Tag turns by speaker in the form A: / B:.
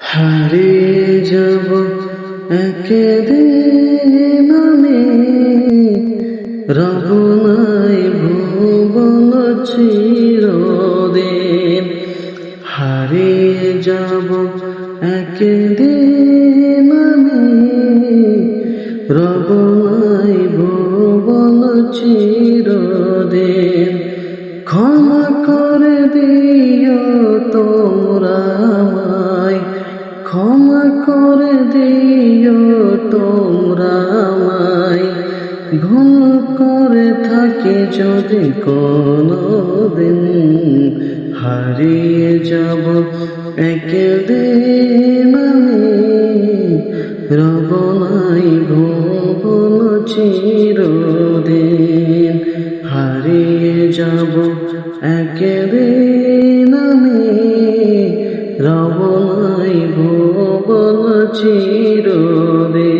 A: হারিয়ে যাব একদিন আমি, রব নাই ভুবন চিরদিন। হারিয়ে যাব একদিন আমি, রব নাই ভুবন চিরদিন। ক্ষমা করে দিও তোমরা আমায়, ক্ষমা করে দিও তোমরা আমায়। ভুল করে থাকি যদি কোনোদিন, হারিয়ে যাব একদিন আমি, রব নাই ভুবন চিরদিন। হারিয়ে যাব একদিন আমি, রব নাই ভুবন চিরদিন।